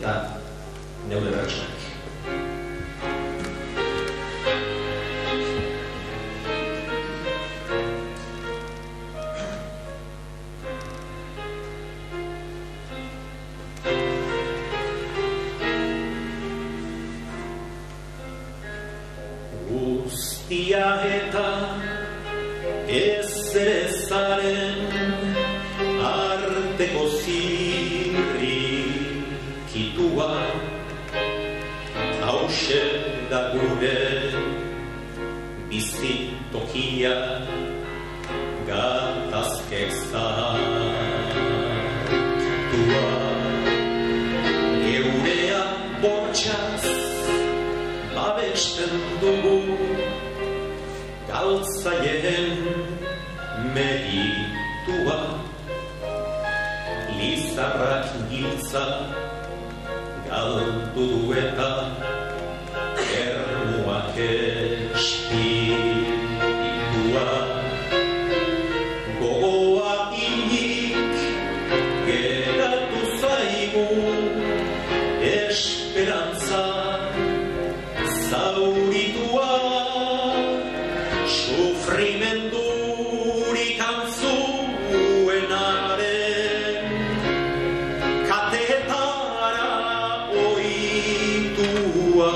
eta neure bertsunak. Guztia eta ezerezaren arteko zirrikitua hause da gure bizitokia gatazkek zartua geurea bortxaz babesten dugu galtzaien meritua lizarrak giltza galdu du eta ermuak espiritua gogoa inik geratu zaigu esperantza zauritua sufrimendurik antzuenaren katetara oitua.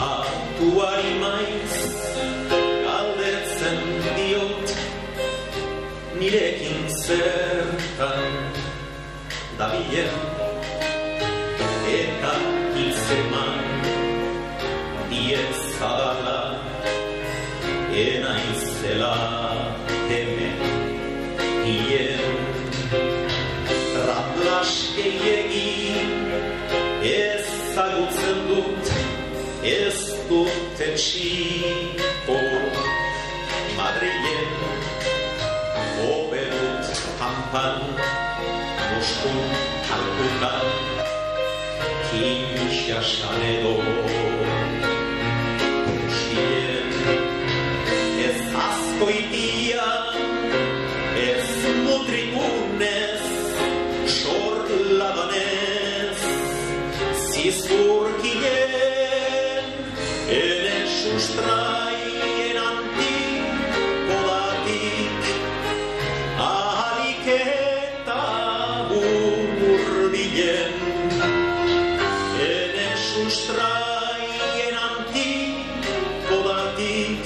Atuari maiz galdetzen diot nirekin zertan dabilen eta hitzeman diezadala enaizela hemen hien raplaskeiegi ezagutzen dut ez dut etxiko Madrilen oberut Pampan Moskun Kalkutan Kinshasa edo Guztien ez azkoitian ez mutrikunez sorladanez zizkurkien ene sustraien antikodatik ahalik eta burdilen ene sustraien antikodatik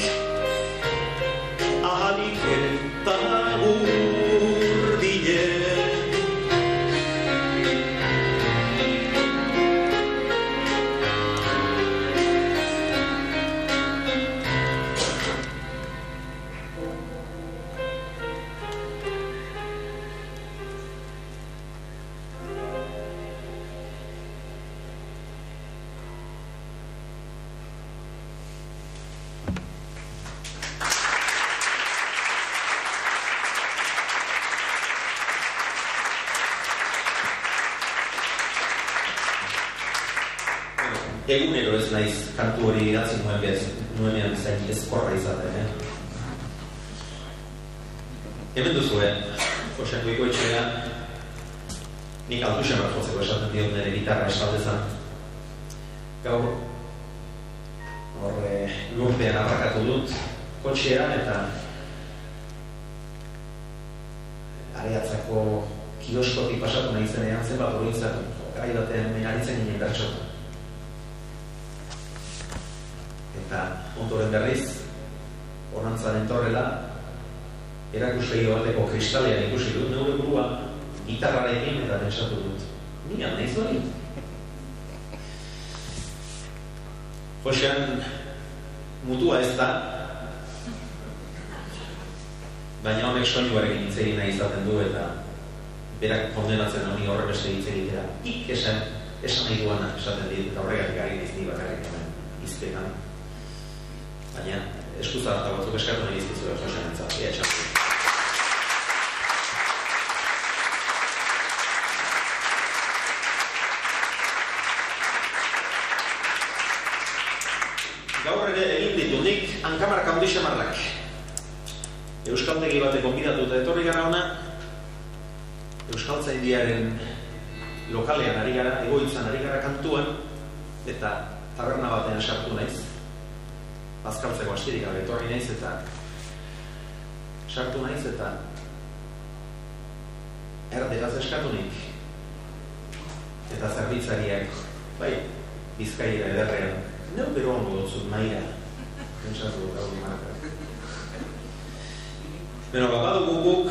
ahalik eta burdilen. Egunero ez naiz kantu hori idatzen nuenean zain ezkorra izaten, Hemen duzue, Jose Goikoetxea, nik altusen bat jotzeko esaten diot nire gitarra esaldezan. Gaur, lurpean arrakatu dut kotxean eta Areatzako kioskotik pasatu nahi zenean zenbat oroitzatu, gai batean aritzen ginen bertxotan. Eta ondoren berriz, horantzaren torrela, erakuslegi bateko kristalean ikusi dut neure burua gitarrarekin eta pentsatu dut. Nian nahiz hori? Josean mutua ez da, baina honek soinuarekin hitz egin nahi izaten du eta berak kondenatzen honi horre beste hitz egitera. Ik esan nahi duana esaten dit eta horregatik ari naiz ni bakarrik hemen hizketan. Baina eskuzarta batzuk eskatu nahi izkizu Josean entzat, txatu. Gaur ere egin ditut nik hankamarka handi xamarrak euskaltegi batek gonbidatuta etorri gara ona, euskaltzaindiaren lokalean ari gara, egoitzan ari gara kantuan, eta taberna batean sartu naiz, bazkaltzeko astirik gabe etorri naiz, eta sartu naiz, eta erderaz eskatu nik, eta zerbitzariak, bai, Bizkaira ederrean, neu bero hongo dutzut maira, pentsatu dut hau marka. Beno, badu guk,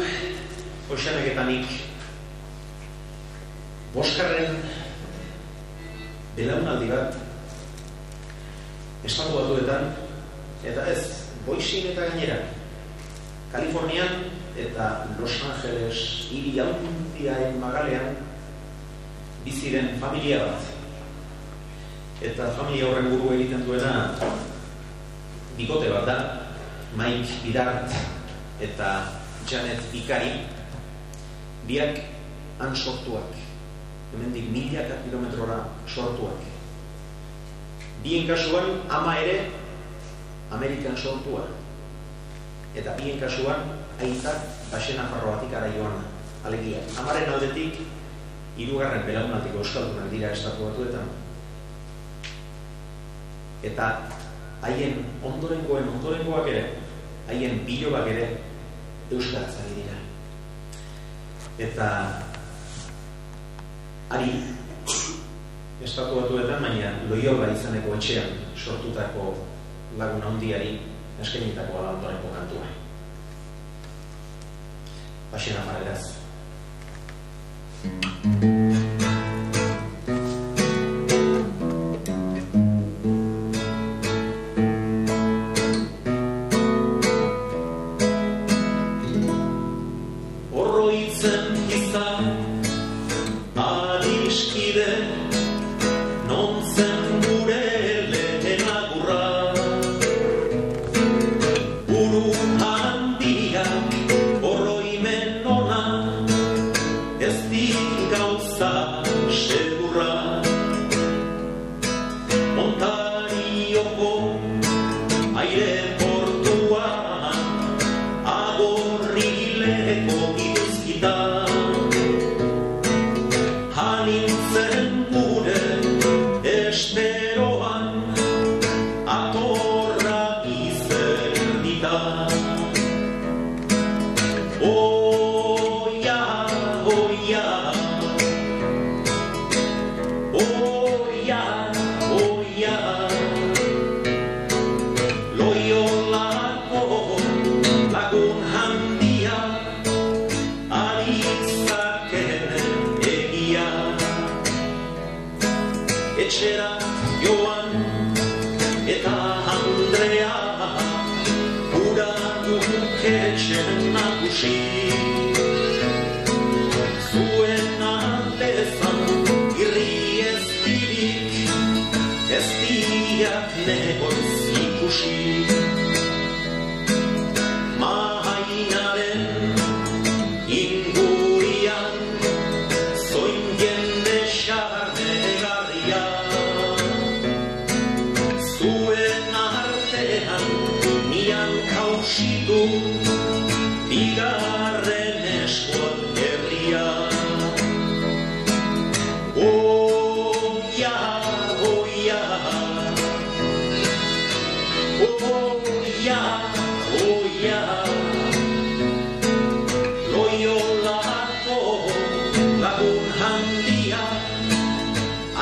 Oixanek eta nik, boskarren belaunaldi bat, estatu batuetan, eta ez, Boixin eta gainera, Kalifornian eta Los Angeles hiri handiaren magalean biziren familia bat. Eta familia horren buru egiten duena bikote bat da, Mike Bidart eta Janet Ikari, biak han sortuak, hemendik milaka kilometrora sortuak. Bien kasuan ama ere Amerikan sortua, eta bien kasuan aita Baxenafarroatik ara joan, alegia. Amaren aldetik hirugarren belaunaldiko euskaldunak dira estatu batuetan. Eta haien ondorengoak ere, haien bilobak ere euskaraz ari dira. Eta ari estatu batuetan, baina Loiola izaneko etxean sortutako lagun handiari eskainitako ala ondorengo kantua. Baxenafarreraz.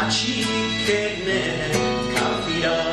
Atxikene kafira